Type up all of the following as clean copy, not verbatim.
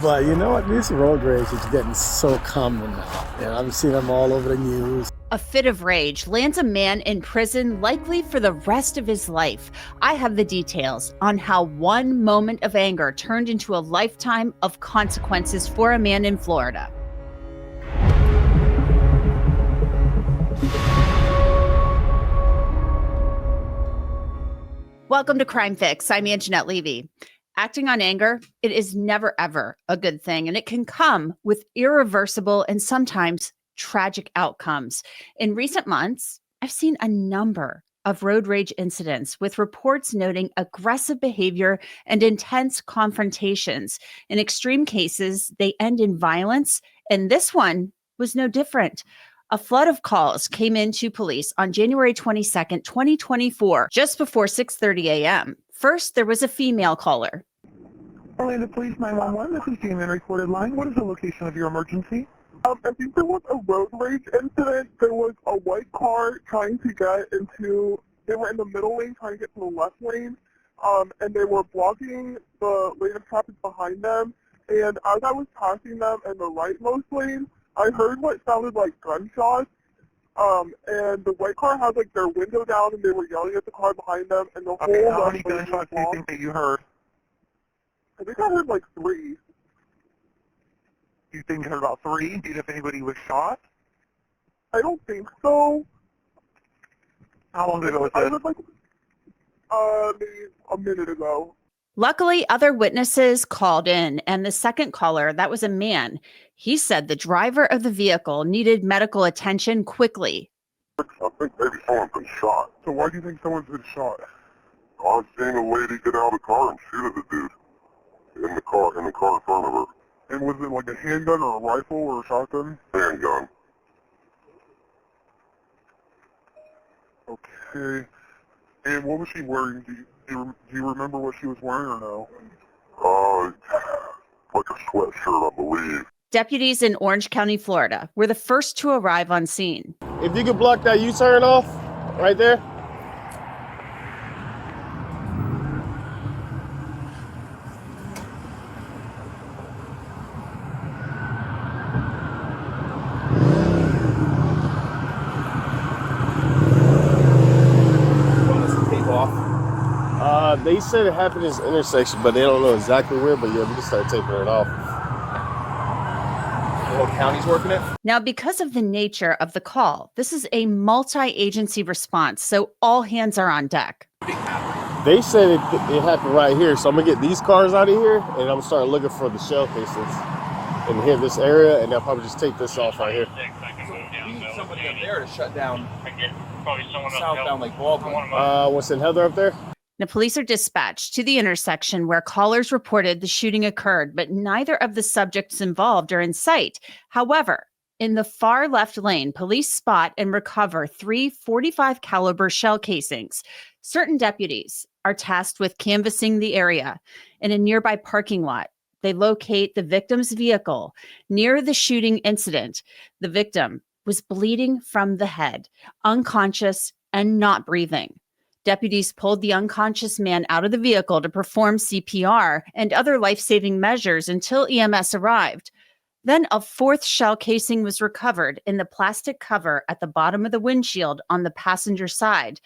But you know what? This road rage is getting so common now. And I'm seeing them all over the news. A fit of rage lands a man in prison, likely for the rest of his life. I have the details on how one moment of anger turned into a lifetime of consequences for a man in Florida. Welcome to Crime Fix. I'm Angenette Levy. Acting on anger, it is never, ever a good thing, and it can come with irreversible and sometimes tragic outcomes. In recent months, I've seen a number of road rage incidents with reports noting aggressive behavior and intense confrontations. In extreme cases, they end in violence, and this one was no different. A flood of calls came into police on January 22nd, 2024, just before 6:30 a.m. First, there was a female caller. Orlando Police 911, this is Jamie on recorded line. What is the location of your emergency? I think there was a road rage incident. There was a white car trying to get into, they were in the middle lane trying to get to the left lane, and they were blocking the lane of traffic behind them. And as I was passing them in the rightmost lane, I heard what sounded like gunshots, and the white car had like their window down and they were yelling at the car behind them, and the whole how many gunshots do you think that you heard? I think I heard like 3. You think you heard about 3? Do you know if anybody was shot? I don't think so. How long ago was I this? heard like maybe a minute ago. Luckily, other witnesses called in, and the second caller, that was a man. He said the driver of the vehicle needed medical attention quickly. I think maybe someone's been shot. So why do you think someone's been shot? I've seen a lady get out of the car and shoot at the dude in the car in front of her. And was it like a handgun or a rifle or a shotgun? Handgun. Okay. And what was she wearing? Do you remember what she was wearing or no? Like a sweatshirt, I believe. Deputies in Orange County, Florida, were the first to arrive on scene. If you could block that U-turn off right there. They said it happened in this intersection, but they don't know exactly where. But yeah, we just started taping it off. The whole county's working it. Now, because of the nature of the call, this is a multi-agency response, so all hands are on deck. They said it happened right here, so I'm gonna get these cars out of here, and I'm gonna start looking for the shell casings in here, this area, and I'll probably just take this off right here. So we need somebody up there to shut down southbound Lake Baldwin. What's in Heather up there? The police are dispatched to the intersection where callers reported the shooting occurred, but neither of the subjects involved are in sight. However, in the far left lane, police spot and recover 3 .45 caliber shell casings. Certain deputies are tasked with canvassing the area. In a nearby parking lot, they locate the victim's vehicle. Near the shooting incident, the victim was bleeding from the head, unconscious, and not breathing. Deputies pulled the unconscious man out of the vehicle to perform CPR and other life-saving measures until EMS arrived. Then a 4th shell casing was recovered in the plastic cover at the bottom of the windshield on the passenger side.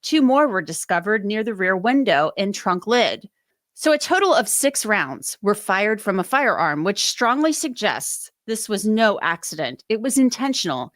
2 more were discovered near the rear window and trunk lid. So a total of 6 rounds were fired from a firearm, which strongly suggests this was no accident. It was intentional.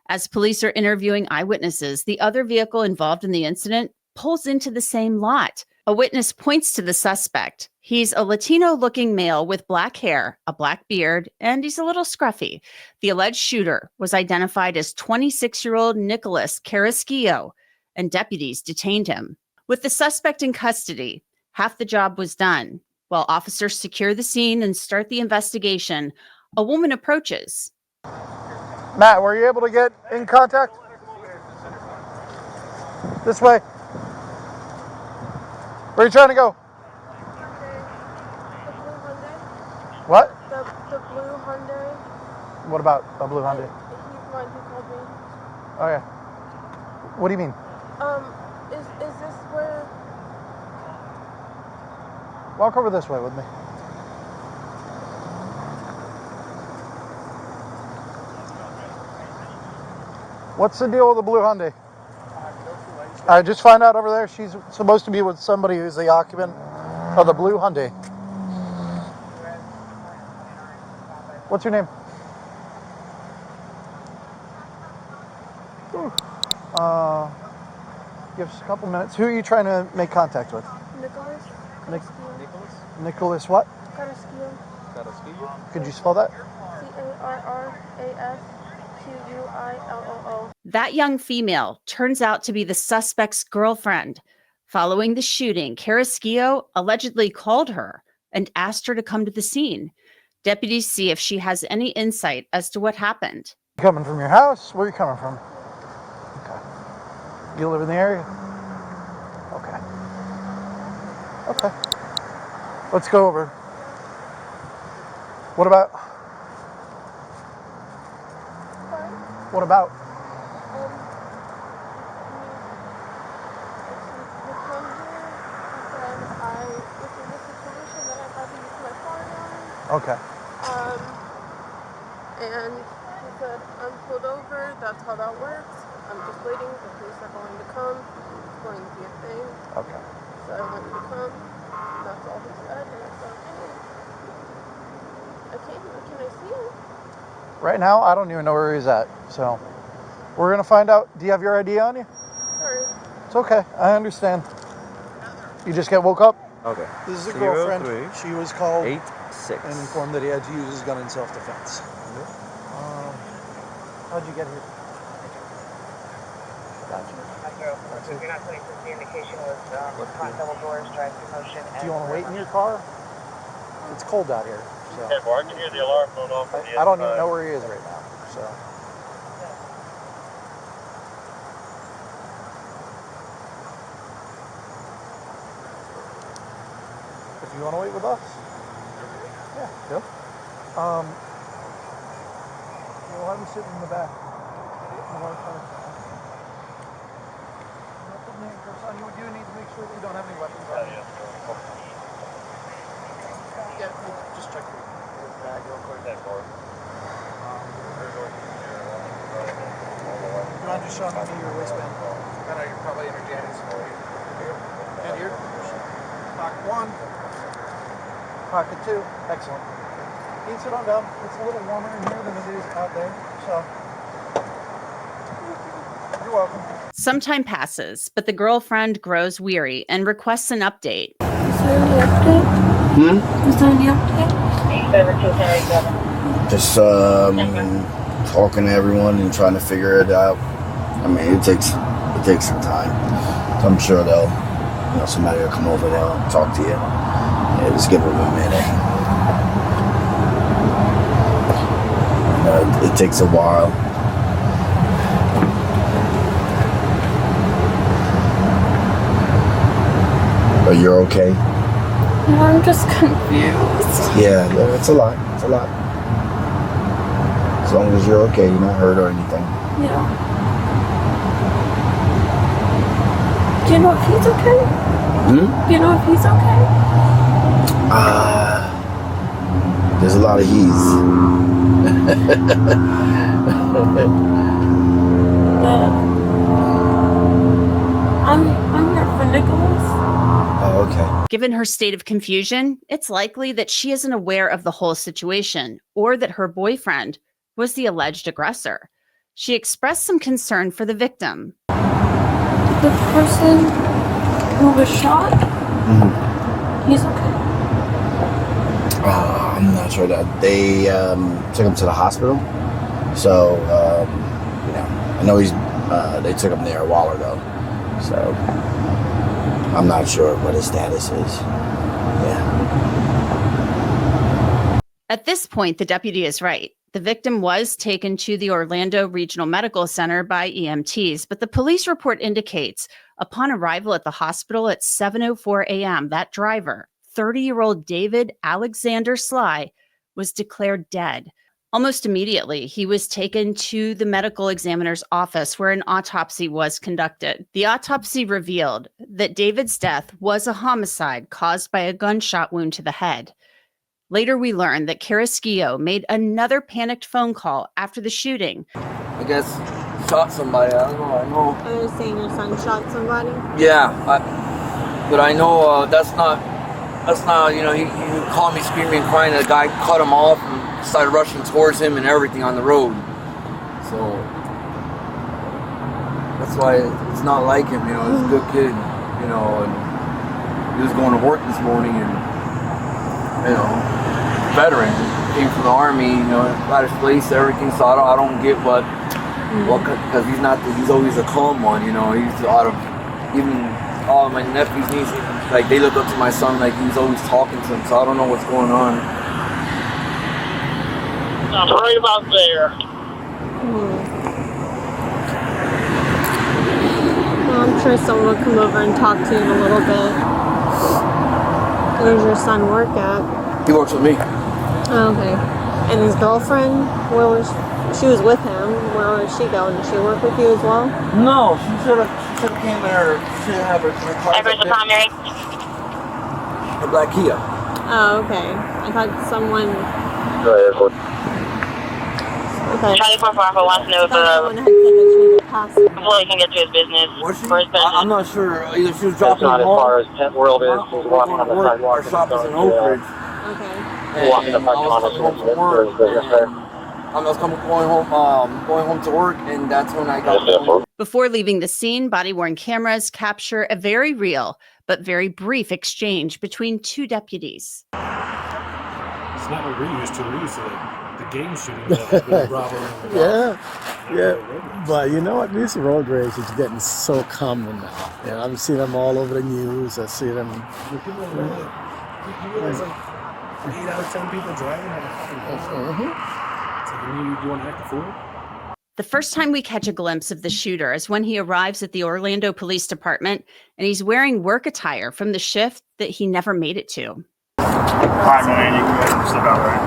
As police are interviewing eyewitnesses, the other vehicle involved in the incident pulls into the same lot. A witness points to the suspect. He's a Latino-looking male with black hair, a black beard, and he's a little scruffy. The alleged shooter was identified as 26-year-old Nicholas Carrasquillo, and deputies detained him. With the suspect in custody, half the job was done. While officers secure the scene and start the investigation, a woman approaches. Matt, were you able to get in contact? This way. Where are you trying to go? The blue Hyundai. What? The blue Hyundai. What about a blue Hyundai? He's the one who called me. Oh yeah. What do you mean? Is this where? Walk over this way with me. What's the deal with the blue Hyundai? I just find out over there she's supposed to be with somebody who's the occupant of the blue Hyundai. What's your name? Give us a couple minutes. Who are you trying to make contact with? Nicholas. Nicholas what? Carrasquillo. Could you spell that? Carrasquillo. That young female turns out to be the suspect's girlfriend. Following the shooting, Carrasquillo allegedly called her and asked her to come to the scene. Deputies see if she has any insight as to what happened. Coming from your house? Where are you coming from? Okay. You live in the area? Okay. Okay. Let's go over. What about? What about? Okay. And he said, I'm pulled over, that's how that works. I'm just waiting, the police are going to come. It's going to be a thing. Okay. So I want you to come. And that's all he said. And I said, okay. Can I see him? Right now, I don't even know where he's at. So we're going to find out. Do you have your ID on you? Sorry. It's okay. I understand. You just get woke up? Okay. This is a girlfriend. 03 She was called 86 and informed that he had to use his gun in self-defense. How'd you get here? Gotcha. You're not putting the indication was front double doors, drive-through motion. Do you want to wait in your car? It's cold out here. So. I can hear the alarm going off. I don't even know where he is right now. So. If you want to wait with us, yeah, go. We'll have him sitting in the back. You do need to make sure that you don't have any weapons on you. Yeah, just check your bag real quick. You want to just show me your waistband? I know you're probably energetic. And here. Pocket 1. Pocket 2. Excellent. You can sit on down. It's a little warmer in here than it is out there. So, you're welcome. Some time passes, but the girlfriend grows weary and requests an update. Is there any update? Is there any update? Just talking to everyone and trying to figure it out. I mean, it takes some time. So I'm sure somebody will come over there and talk to you. Yeah, just give them a minute. It takes a while. But you're okay? No, I'm just confused. Yeah, it's a lot. It's a lot. As long as you're okay, you're not hurt or anything. Yeah. Do you know if he's okay? Do you know if he's okay? There's a lot of he's. I'm here for Nicholas. Oh, okay. Given her state of confusion, it's likely that she isn't aware of the whole situation or that her boyfriend was the alleged aggressor. She expressed some concern for the victim. The person who was shot? He's okay. I'm not sure that they took him to the hospital. So, I know they took him there a while ago. So, I'm not sure what his status is. Yeah. At this point, the deputy is right. The victim was taken to the Orlando Regional Medical Center by EMTs, but the police report indicates upon arrival at the hospital at 7:04 a.m., that driver, 30-year-old David Alexander Sligh, was declared dead. Almost immediately, he was taken to the medical examiner's office where an autopsy was conducted. The autopsy revealed that David's death was a homicide caused by a gunshot wound to the head. Later, we learned that Carrasquillo made another panicked phone call after the shooting. I guess shot somebody. I don't know. I know. Are they saying your son shot somebody? Yeah, but I know that's not. You know, he called me screaming and crying. The guy cut him off and started rushing towards him and everything on the road. So that's why it's not like him. You know, he's a good kid. You know, and he was going to work this morning, and you know, veteran, came from the army. You know, got his place, everything. So I don't get what, because he's always a calm one. You know, he's out of even. All my nephews, nieces, like they look up to my son like he's always talking to them, so I don't know what's going on. I'm right about there. Well, I'm sure someone will come over and talk to you in a little bit. Where does your son work at? He works with me. Oh, okay. And his girlfriend, she was with him. Where was she going? Did she work with you as well? No, she should have came there. She should have her car. Ever's the primary. Her black Kia. Oh, okay. I thought someone. Okay. Charlie 444 wants to know if someone had said that she was a passenger. employee can get to his business. Was she? For his business. I'm not sure. Either she was dropping him That's not as home. far as Tent World is. She's walking on the sidewalk. Our shop is in Oak Ridge. Okay. Walking the parking lot. I was going home to work, and that's when I got home. Before leaving the scene, body-worn cameras capture a very real but very brief exchange between two deputies. It's not what we're used to. We're used to the game shooting. Yeah. But you know what? This road rage is getting so common now. You know, I'm seeing them all over the news. I see them. You realize like 8 out of 10 people driving have a fucking So you want to act a fool? The first time we catch a glimpse of the shooter is when he arrives at the Orlando Police Department and he's wearing work attire from the shift that he never made it to. All right, man, you can step out right.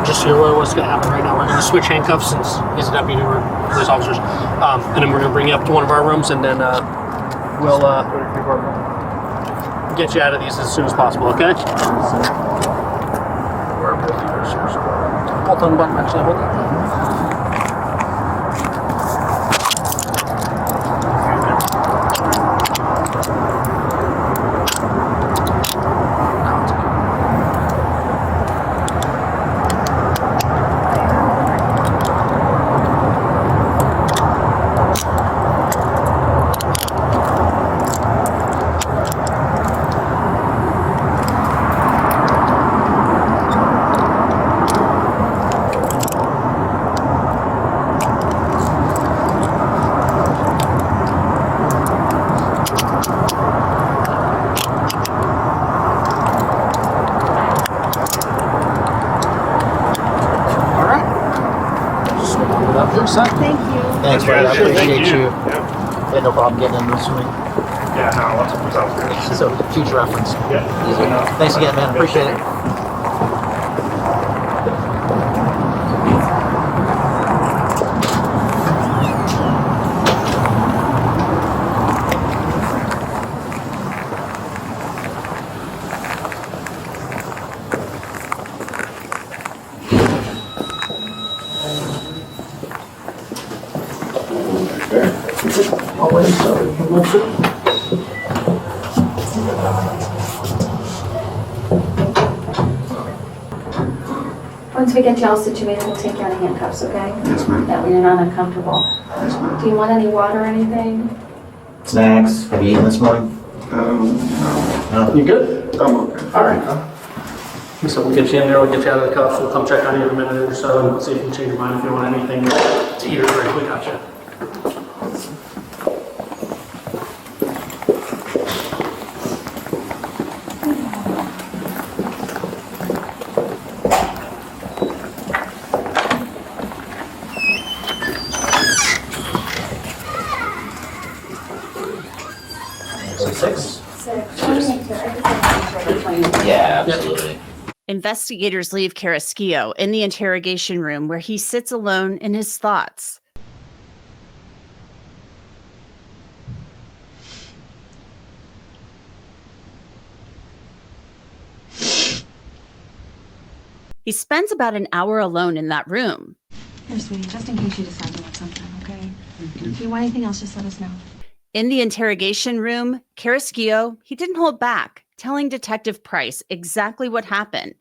Just so you're aware of what's going to happen right now. We're going to switch handcuffs since he's a deputy or police officers. And then we're going to bring you up to one of our rooms and then we'll get you out of these as soon as possible, okay? Hold on the button, actually. Hold on. Thank you. Thanks, buddy. I appreciate you. Yeah, no problem getting in this week. Yeah, no, sounds good. So, future reference. Yeah. Thanks again, man. Appreciate it. Once we get you all situated, we'll take you out of handcuffs, okay? Yes, ma'am. That way you're not uncomfortable. Yes, ma'am. Do you want any water or anything? Snacks? Have you eaten this morning? No. No. You good? I'm okay. All right. So we'll get you in there, we'll get you out of the cuffs, we'll come check on you in a minute or so and see if you can change your mind if you want anything to eat or drink. We got you. Yeah, absolutely. Investigators leave Carrasquillo in the interrogation room where he sits alone in his thoughts. He spends about an hour alone in that room. Here, sweetie, just in case you decide you want something, okay? If you want anything else, just let us know. In the interrogation room, Carrasquillo, he didn't hold back, telling Detective Price exactly what happened.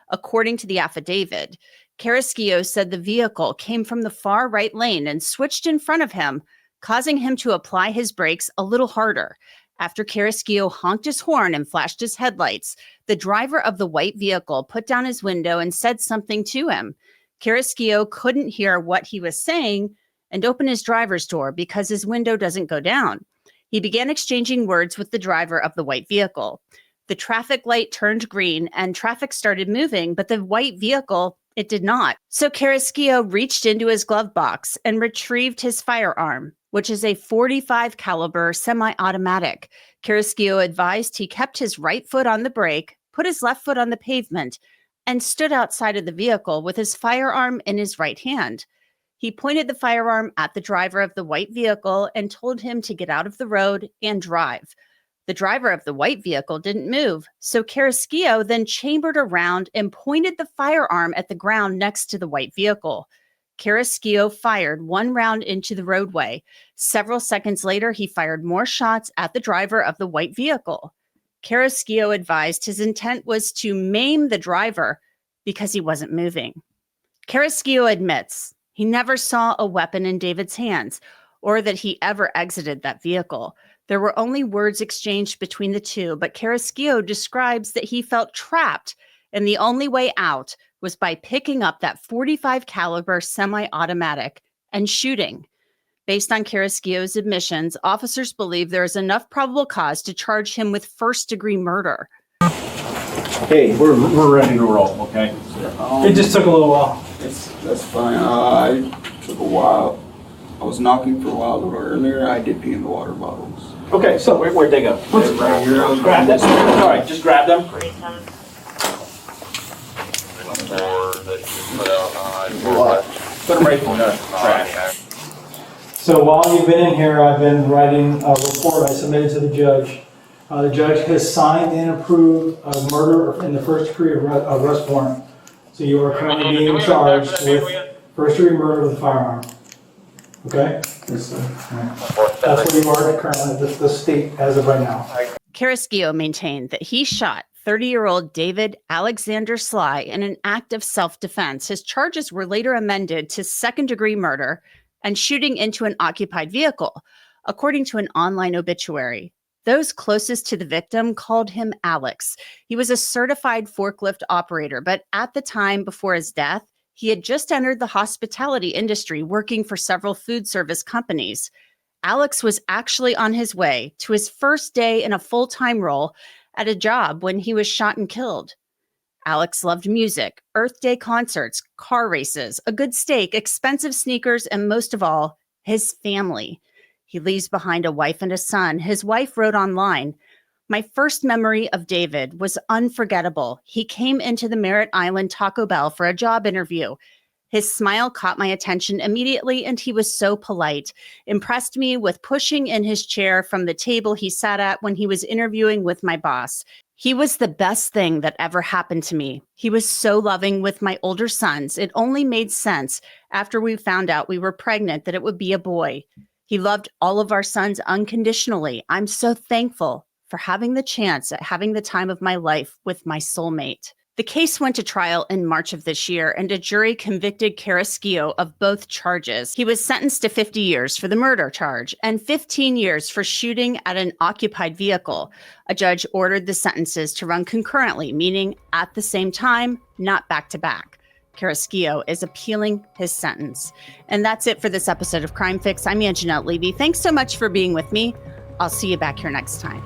According to the affidavit, Carrasquillo said the vehicle came from the far right lane and switched in front of him, causing him to apply his brakes a little harder. After Carrasquillo honked his horn and flashed his headlights, the driver of the white vehicle put down his window and said something to him. Carrasquillo couldn't hear what he was saying and opened his driver's door because his window doesn't go down. He began exchanging words with the driver of the white vehicle. The traffic light turned green and traffic started moving, but the white vehicle, it did not. So Carrasquillo reached into his glove box and retrieved his firearm, which is a .45 caliber semi-automatic. Carrasquillo advised he kept his right foot on the brake, put his left foot on the pavement, and stood outside of the vehicle with his firearm in his right hand. He pointed the firearm at the driver of the white vehicle and told him to get out of the road and drive. The driver of the white vehicle didn't move, so Carrasquillo then chambered around and pointed the firearm at the ground next to the white vehicle. Carrasquillo fired one round into the roadway. Several seconds later, he fired more shots at the driver of the white vehicle. Carrasquillo advised his intent was to maim the driver because he wasn't moving. Carrasquillo admits he never saw a weapon in David's hands or that he ever exited that vehicle. There were only words exchanged between the two, but Carrasquillo describes that he felt trapped and the only way out was by picking up that .45 caliber semi-automatic and shooting. Based on Carrasquillo's admissions, officers believe there is enough probable cause to charge him with first-degree murder. Hey, we're ready to roll, okay? It just took a little while. That's fine. I took a while. I was knocking for a while a little earlier. I did pee in the water bottles. Okay, so where'd they go? Right here. Grab them. All right, just grab them. Put them right in the trash. So while you've been in here, I've been writing a report I submitted to the judge. The judge has signed and approved a murder in the first degree arrest warrant. So you are currently being charged with first degree murder with a firearm. Okay? Yes, sir. Right. That's where you are currently, the state as of right now. Carrasquillo maintained that he shot 30-year-old David Alexander Sligh in an act of self-defense. His charges were later amended to second-degree murder and shooting into an occupied vehicle, according to an online obituary. Those closest to the victim called him Alex. He was a certified forklift operator, but at the time before his death, he had just entered the hospitality industry, working for several food service companies. Alex was actually on his way to his first day in a full-time role at a job when he was shot and killed. Alex loved music, Earth Day concerts, car races, a good steak, expensive sneakers, and most of all, his family. He leaves behind a wife and a son. His wife wrote online, "My first memory of David was unforgettable. He came into the Merritt Island Taco Bell for a job interview. His smile caught my attention immediately, and he was so polite, impressed me with pushing in his chair from the table he sat at when he was interviewing with my boss. He was the best thing that ever happened to me. He was so loving with my older sons. It only made sense after we found out we were pregnant that it would be a boy. He loved all of our sons unconditionally. I'm so thankful for having the chance at having the time of my life with my soulmate." The case went to trial in March of this year, and a jury convicted Carrasquillo of both charges. He was sentenced to 50 years for the murder charge and 15 years for shooting at an occupied vehicle. A judge ordered the sentences to run concurrently, meaning at the same time, not back to back. Carrasquillo is appealing his sentence. And that's it for this episode of Crime Fix. I'm Angenette Levy. Thanks so much for being with me. I'll see you back here next time.